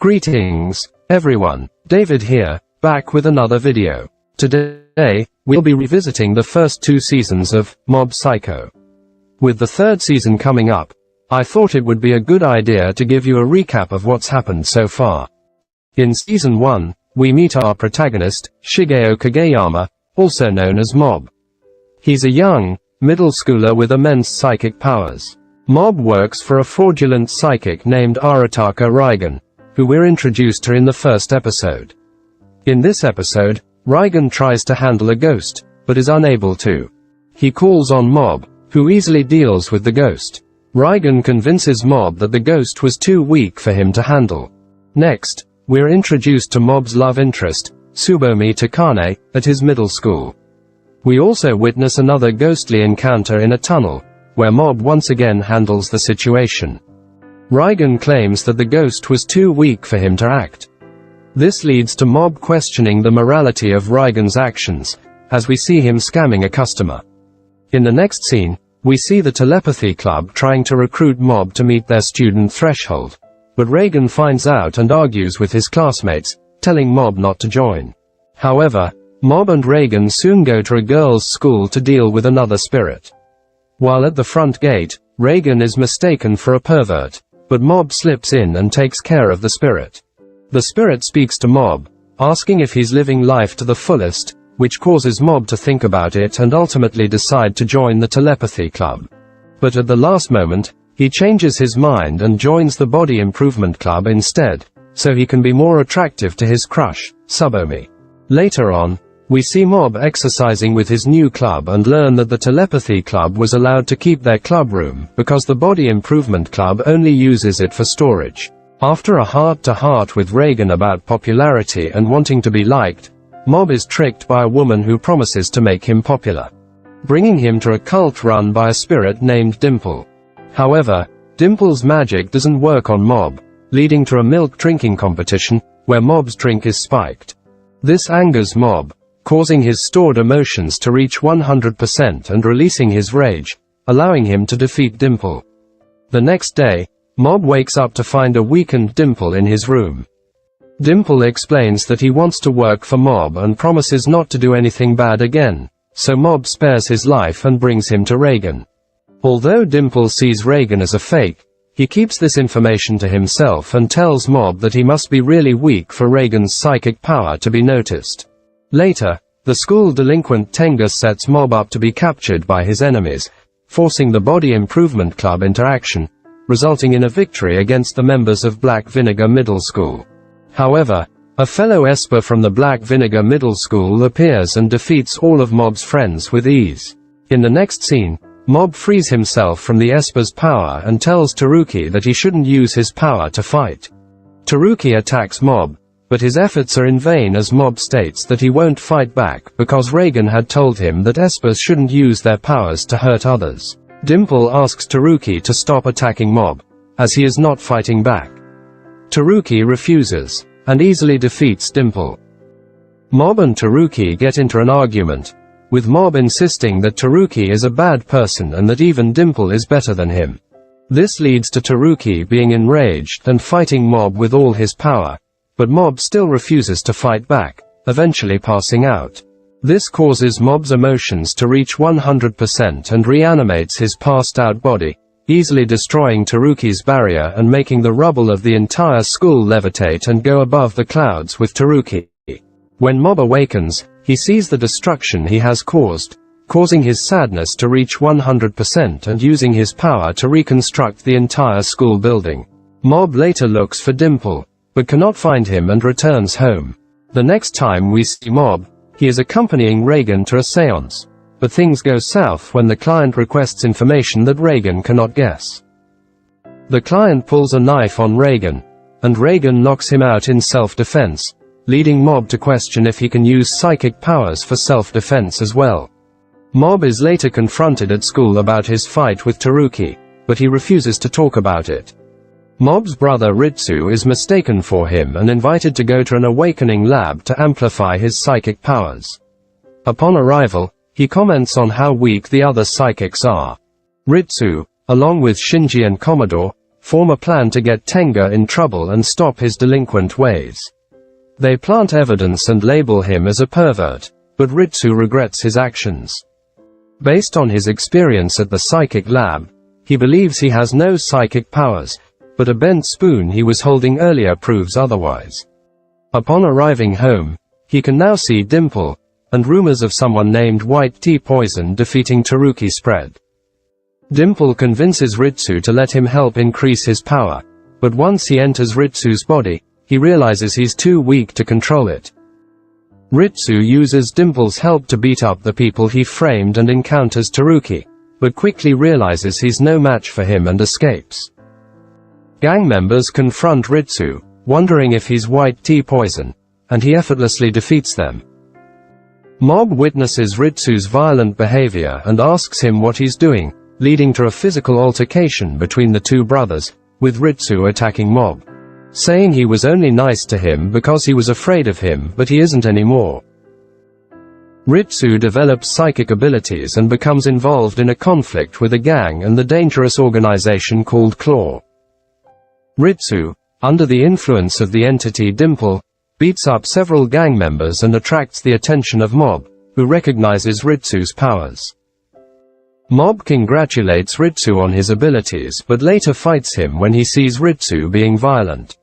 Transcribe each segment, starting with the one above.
Greetings, everyone. David here, back with another video. Today, we'll be revisiting the first 2 seasons of Mob Psycho. With the 3rd season coming up, I thought it would be a good idea to give you a recap of what's happened so far. In Season 1, we meet our protagonist, Shigeo Kageyama, also known as Mob. He's a young, middle schooler with immense psychic powers. Mob works for a fraudulent psychic named Arataka Reigen, who we're introduced to in the first episode. In this episode, Reigen tries to handle a ghost, but is unable to. He calls on Mob, who easily deals with the ghost. Reigen convinces Mob that the ghost was too weak for him to handle. Next, we're introduced to Mob's love interest, Tsubomi Takane, at his middle school. We also witness another ghostly encounter in a tunnel, where Mob once again handles the situation. Reigen claims that the ghost was too weak for him to act. This leads to Mob questioning the morality of Reigen's actions, as we see him scamming a customer. In the next scene, we see the telepathy club trying to recruit Mob to meet their student threshold, but Reigen finds out and argues with his classmates, telling Mob not to join. However, Mob and Reigen soon go to a girls' school to deal with another spirit. While at the front gate, Reigen is mistaken for a pervert, but Mob slips in and takes care of the spirit. The spirit speaks to Mob, asking if he's living life to the fullest, which causes Mob to think about it and ultimately decide to join the telepathy club. But at the last moment, he changes his mind and joins the body improvement club instead, so he can be more attractive to his crush, Tsubomi. Later on, we see Mob exercising with his new club and learn that the telepathy club was allowed to keep their club room because the body improvement club only uses it for storage. After a heart-to-heart with Reigen about popularity and wanting to be liked, Mob is tricked by a woman who promises to make him popular, bringing him to a cult run by a spirit named Dimple. However, Dimple's magic doesn't work on Mob, leading to a milk drinking competition, where Mob's drink is spiked. This angers Mob, causing his stored emotions to reach 100% and releasing his rage, allowing him to defeat Dimple. The next day, Mob wakes up to find a weakened Dimple in his room. Dimple explains that he wants to work for Mob and promises not to do anything bad again, so Mob spares his life and brings him to Reigen. Although Dimple sees Reigen as a fake, he keeps this information to himself and tells Mob that he must be really weak for Reigen's psychic power to be noticed. Later, the school delinquent Tenga sets Mob up to be captured by his enemies, forcing the Body Improvement Club into action, resulting in a victory against the members of Black Vinegar Middle School. However, a fellow Esper from the Black Vinegar Middle School appears and defeats all of Mob's friends with ease. In the next scene, Mob frees himself from the Esper's power and tells Taruki that he shouldn't use his power to fight. Taruki attacks Mob, but his efforts are in vain as Mob states that he won't fight back because Reigen had told him that Espers shouldn't use their powers to hurt others. Dimple asks Taruki to stop attacking Mob, as he is not fighting back. Taruki refuses, and easily defeats Dimple. Mob and Taruki get into an argument, with Mob insisting that Taruki is a bad person and that even Dimple is better than him. This leads to Taruki being enraged and fighting Mob with all his power, but Mob still refuses to fight back, eventually passing out. This causes Mob's emotions to reach 100% and reanimates his passed-out body, easily destroying Taruki's barrier and making the rubble of the entire school levitate and go above the clouds with Taruki. When Mob awakens, he sees the destruction he has caused, causing his sadness to reach 100% and using his power to reconstruct the entire school building. Mob later looks for Dimple, but cannot find him and returns home. The next time we see Mob, he is accompanying Reigen to a seance, but things go south when the client requests information that Reigen cannot guess. The client pulls a knife on Reigen, and Reigen knocks him out in self-defense, leading Mob to question if he can use psychic powers for self-defense as well. Mob is later confronted at school about his fight with Taruki, but he refuses to talk about it. Mob's brother Ritsu is mistaken for him and invited to go to an awakening lab to amplify his psychic powers. Upon arrival, he comments on how weak the other psychics are. Ritsu, along with Shinji and Commodore, form a plan to get Tenga in trouble and stop his delinquent ways. They plant evidence and label him as a pervert, but Ritsu regrets his actions. Based on his experience at the psychic lab, he believes he has no psychic powers, but a bent spoon he was holding earlier proves otherwise. Upon arriving home, he can now see Dimple, and rumors of someone named White Tea Poison defeating Taruki spread. Dimple convinces Ritsu to let him help increase his power, but once he enters Ritsu's body, he realizes he's too weak to control it. Ritsu uses Dimple's help to beat up the people he framed and encounters Taruki, but quickly realizes he's no match for him and escapes. Gang members confront Ritsu, wondering if he's White Tea Poison, and he effortlessly defeats them. Mob witnesses Ritsu's violent behavior and asks him what he's doing, leading to a physical altercation between the two brothers, with Ritsu attacking Mob, saying he was only nice to him because he was afraid of him, but he isn't anymore. Ritsu develops psychic abilities and becomes involved in a conflict with a gang and the dangerous organization called Claw. Ritsu, under the influence of the entity Dimple, beats up several gang members and attracts the attention of Mob, who recognizes Ritsu's powers. Mob congratulates Ritsu on his abilities but later fights him when he sees Ritsu being violent.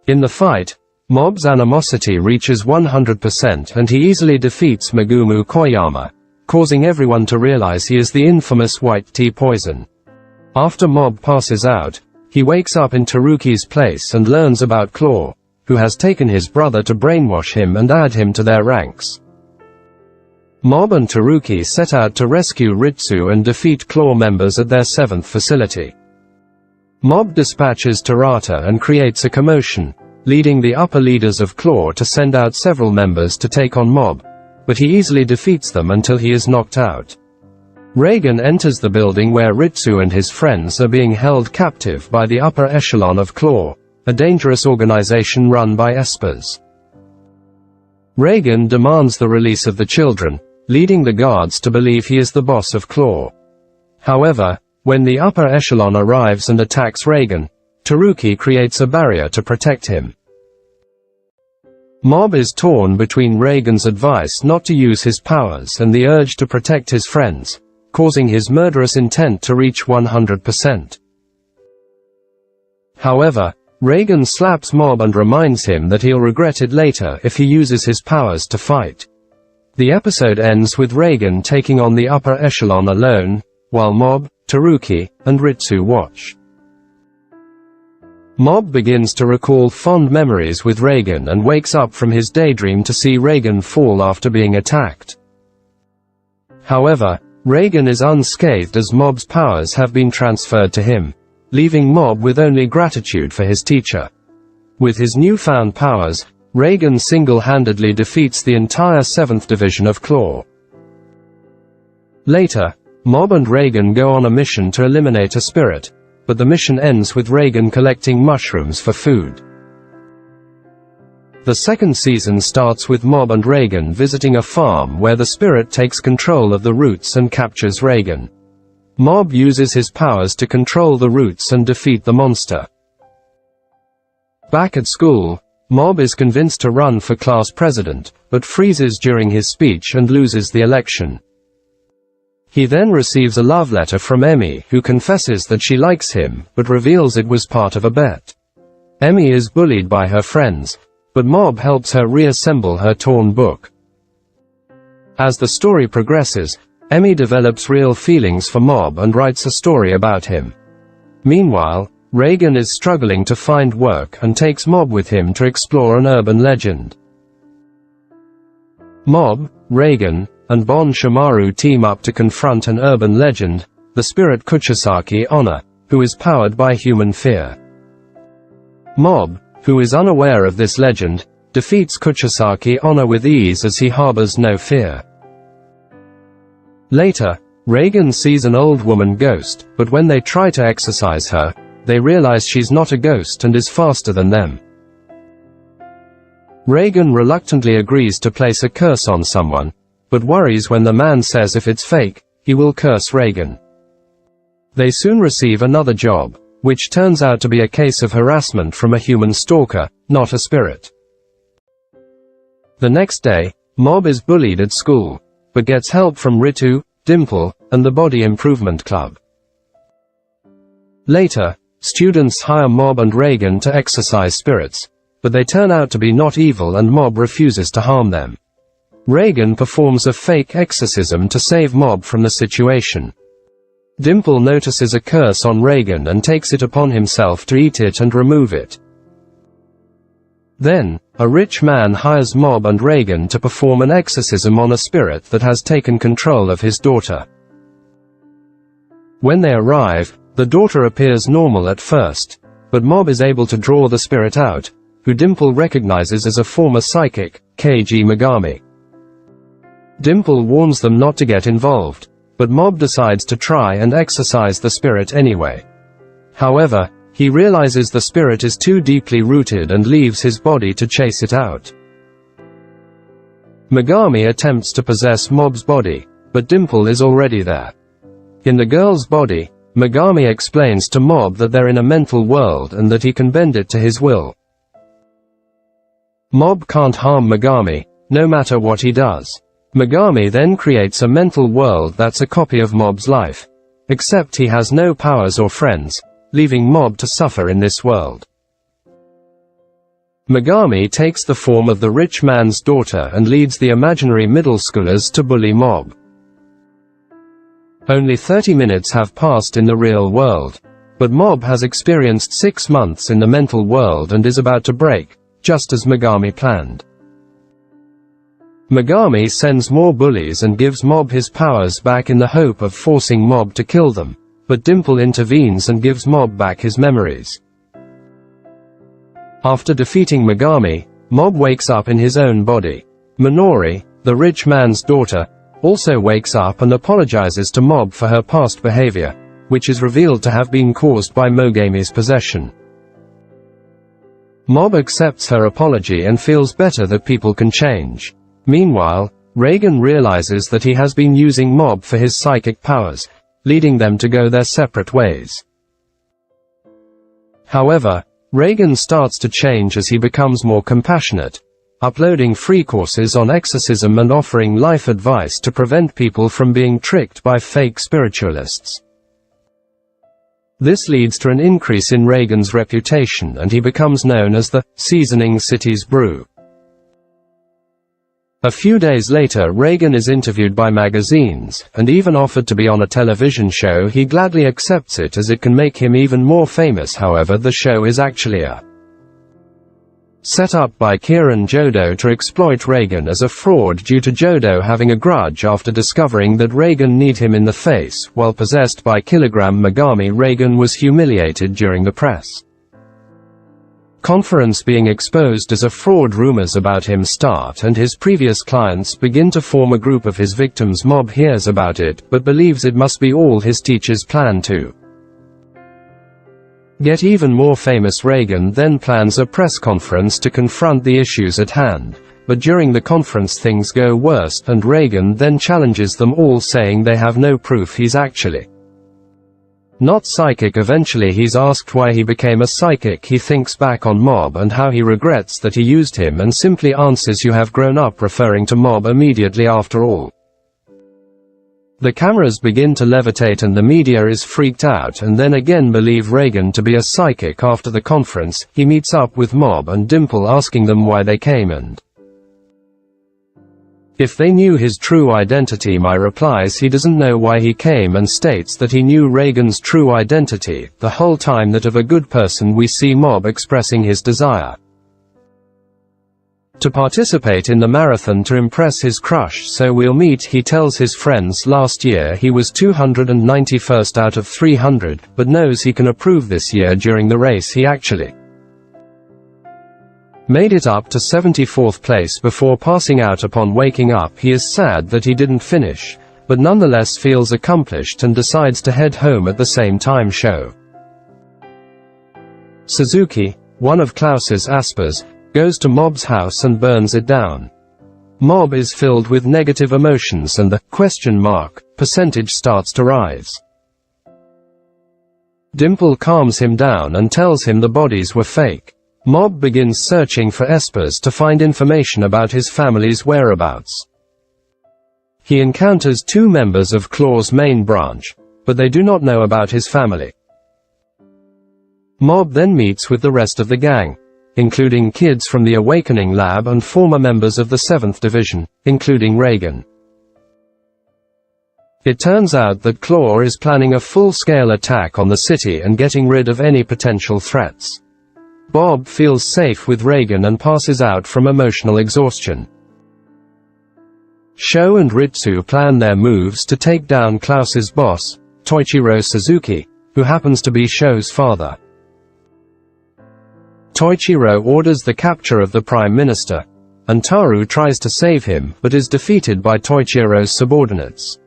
In the fight, Mob's animosity reaches 100% and he easily defeats Megumu Koyama, causing everyone to realize he is the infamous White Tea Poison. After Mob passes out, he wakes up in Taruki's place and learns about Claw, who has taken his brother to brainwash him and add him to their ranks. Mob and Taruki set out to rescue Ritsu and defeat Claw members at their 7th facility. Mob dispatches Tarata and creates a commotion, leading the upper leaders of Claw to send out several members to take on Mob, but he easily defeats them until he is knocked out. Reagan enters the building where Ritsu and his friends are being held captive by the upper echelon of Claw, a dangerous organization run by espers. Reagan demands the release of the children, leading the guards to believe he is the boss of Claw. However, when the upper echelon arrives and attacks Reagan, Taruki creates a barrier to protect him. Mob is torn between Reagan's advice not to use his powers and the urge to protect his friends, causing his murderous intent to reach 100%. However, Reagan slaps Mob and reminds him that he'll regret it later if he uses his powers to fight. The episode ends with Reagan taking on the upper echelon alone, while Mob, Taruki, and Ritsu watch. Mob begins to recall fond memories with Reagan and wakes up from his daydream to see Reagan fall after being attacked. However, Reagan is unscathed as Mob's powers have been transferred to him, leaving Mob with only gratitude for his teacher. With his newfound powers, Reagan single-handedly defeats the entire 7th Division of Claw. Later, Mob and Reagan go on a mission to eliminate a spirit, but the mission ends with Reagan collecting mushrooms for food. The 2nd season starts with Mob and Reagan visiting a farm where the spirit takes control of the roots and captures Reagan. Mob uses his powers to control the roots and defeat the monster. Back at school, Mob is convinced to run for class president, but freezes during his speech and loses the election. He then receives a love letter from Emmy, who confesses that she likes him, but reveals it was part of a bet. Emmy is bullied by her friends, but Mob helps her reassemble her torn book. As the story progresses, Emmy develops real feelings for Mob and writes a story about him. Meanwhile, Reagan is struggling to find work and takes Mob with him to explore an urban legend. Mob, Reagan, and Bon Shimaru team up to confront an urban legend, the spirit Kuchisaki Onna, who is powered by human fear. Mob, who is unaware of this legend, defeats Kuchisaki Onna with ease as he harbors no fear. Later, Reagan sees an old woman ghost, but when they try to exorcise her, they realize she's not a ghost and is faster than them. Reagan reluctantly agrees to place a curse on someone, but worries when the man says if it's fake, he will curse Reagan. They soon receive another job, which turns out to be a case of harassment from a human stalker, not a spirit. The next day, Mob is bullied at school, but gets help from Ritu, Dimple, and the Body Improvement Club. Later, students hire Mob and Reagan to exorcise spirits, but they turn out to be not evil and Mob refuses to harm them. Reagan performs a fake exorcism to save Mob from the situation. Dimple notices a curse on Reagan and takes it upon himself to eat it and remove it. Then, a rich man hires Mob and Reagan to perform an exorcism on a spirit that has taken control of his daughter. When they arrive, the daughter appears normal at first, but Mob is able to draw the spirit out, who Dimple recognizes as a former psychic, K.G. Megami. Dimple warns them not to get involved, but Mob decides to try and exorcise the spirit anyway. However, he realizes the spirit is too deeply rooted and leaves his body to chase it out. Megami attempts to possess Mob's body, but Dimple is already there. In the girl's body, Megami explains to Mob that they're in a mental world and that he can bend it to his will. Mob can't harm Megami, no matter what he does. Megami then creates a mental world that's a copy of Mob's life. Except he has no powers or friends, leaving Mob to suffer in this world. Megami takes the form of the rich man's daughter and leads the imaginary middle schoolers to bully Mob. Only 30 minutes have passed in the real world, but Mob has experienced 6 months in the mental world and is about to break, just as Megami planned. Megami sends more bullies and gives Mob his powers back in the hope of forcing Mob to kill them, but Dimple intervenes and gives Mob back his memories. After defeating Megami, Mob wakes up in his own body. Minori, the rich man's daughter, also wakes up and apologizes to Mob for her past behavior, which is revealed to have been caused by Mogami's possession. Mob accepts her apology and feels better that people can change. Meanwhile, Reagan realizes that he has been using Mob for his psychic powers, leading them to go their separate ways. However, Reagan starts to change as he becomes more compassionate, uploading free courses on exorcism and offering life advice to prevent people from being tricked by fake spiritualists. This leads to an increase in Reagan's reputation and he becomes known as the Seasoning City's Brew. A few days later, Reagan is interviewed by magazines, and even offered to be on a television show. He gladly accepts it as it can make him even more famous. However, the show is actually a set up by Kiran Jodo to exploit Reagan as a fraud due to Jodo having a grudge after discovering that Reagan kneed him in the face. While possessed by Kilogram Megami, Reagan was humiliated during the press conference, being exposed as a fraud. Rumors about him start and his previous clients begin to form a group of his victims. Mob hears about it, but believes it must be all his teacher's plan to get even more famous. Reagan then plans a press conference to confront the issues at hand, but during the conference things go worse, and Reagan then challenges them all, saying they have no proof he's actually not psychic. Eventually he's asked why he became a psychic. He thinks back on Mob and how he regrets that he used him and simply answers, "You have grown up," referring to Mob immediately after all. The cameras begin to levitate and the media is freaked out and then again believe Reagan to be a psychic. After the conference, he meets up with Mob and Dimple, asking them why they came and if they knew his true identity. My replies he doesn't know why he came and states that he knew Reagan's true identity the whole time, that of a good person. We see Mob expressing his desire to participate in the marathon to impress his crush, so we'll meet. He tells his friends last year he was 291st out of 300, but knows he can improve this year. During the race he actually made it up to 74th place before passing out. Upon waking up he is sad that he didn't finish, but nonetheless feels accomplished and decides to head home at the same time. Show Suzuki, one of Klaus's aspers, goes to Mob's house and burns it down. Mob is filled with negative emotions and the % percentage starts to rise. Dimple calms him down and tells him the bodies were fake. Mob begins searching for espers to find information about his family's whereabouts. He encounters two members of Claw's main branch, but they do not know about his family. Mob then meets with the rest of the gang, including kids from the Awakening Lab and former members of the 7th Division, including Reagan. It turns out that Claw is planning a full-scale attack on the city and getting rid of any potential threats. Bob feels safe with Reagan and passes out from emotional exhaustion. Sho and Ritsu plan their moves to take down Klaus's boss, Toichiro Suzuki, who happens to be Sho's father. Toichiro orders the capture of the Prime Minister, and Taru tries to save him but is defeated by Toichiro's subordinates.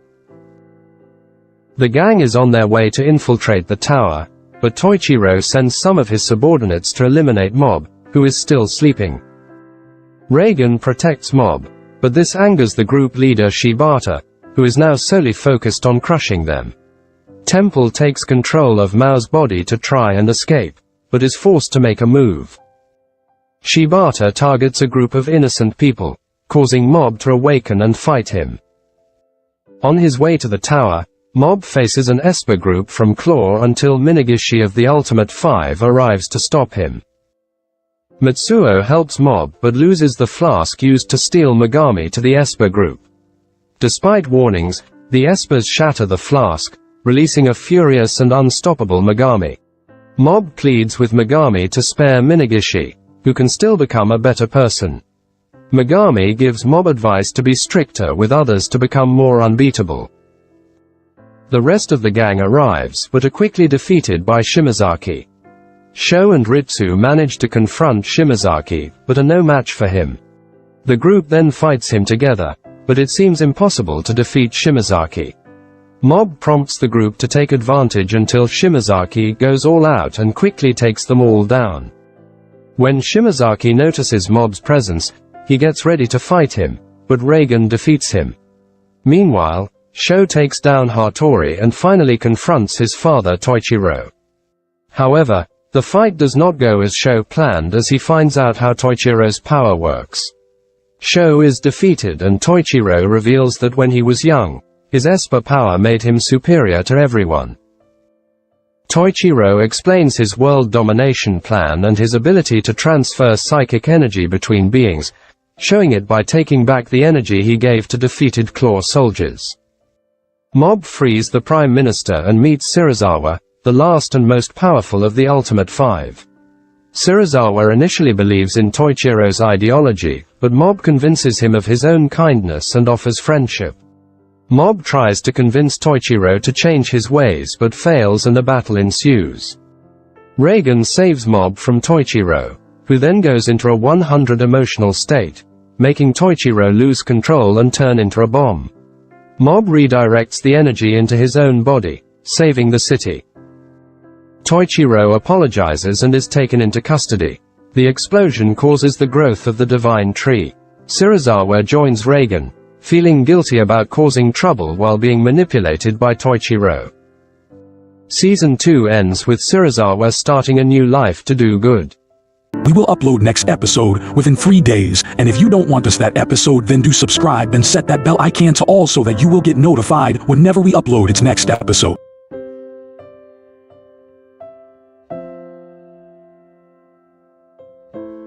The gang is on their way to infiltrate the tower, but Toichiro sends some of his subordinates to eliminate Mob, who is still sleeping. Reagan protects Mob, but this angers the group leader Shibata, who is now solely focused on crushing them. Temple takes control of Mao's body to try and escape, but is forced to make a move. Shibata targets a group of innocent people, causing Mob to awaken and fight him. On his way to the tower, Mob faces an Esper group from Claw until Minagishi of the Ultimate 5 arrives to stop him. Matsuo helps Mob but loses the flask used to steal Megami to the Esper group. Despite warnings, the Espers shatter the flask, releasing a furious and unstoppable Megami. Mob pleads with Megami to spare Minagishi, who can still become a better person. Megami gives Mob advice to be stricter with others to become more unbeatable. The rest of the gang arrives but are quickly defeated by Shimazaki. Sho and Ritsu manage to confront Shimazaki, but are no match for him. The group then fights him together, but it seems impossible to defeat Shimazaki. Mob prompts the group to take advantage until Shimazaki goes all out and quickly takes them all down. When Shimazaki notices Mob's presence, he gets ready to fight him, but Reagan defeats him. Meanwhile, Sho takes down Hattori and finally confronts his father Toichiro. However, the fight does not go as Sho planned as he finds out how Toichiro's power works. Sho is defeated and Toichiro reveals that when he was young, his Esper power made him superior to everyone. Toichiro explains his world domination plan and his ability to transfer psychic energy between beings, showing it by taking back the energy he gave to defeated Claw soldiers. Mob frees the Prime Minister and meets Shirazawa, the last and most powerful of the Ultimate 5. Shirazawa initially believes in Toichiro's ideology, but Mob convinces him of his own kindness and offers friendship. Mob tries to convince Toichiro to change his ways but fails and a battle ensues. Reagan saves Mob from Toichiro, who then goes into a 100 emotional state, making Toichiro lose control and turn into a bomb. Mob redirects the energy into his own body, saving the city. Toichiro apologizes and is taken into custody. The explosion causes the growth of the Divine Tree. Shirazawa joins Reagan, feeling guilty about causing trouble while being manipulated by Toichiro. Season 2 ends with Shirazawa starting a new life to do good. We will upload next episode within 3 days, and if you don't want us that episode, then do subscribe and set that bell icon to all so that you will get notified whenever we upload its next episode.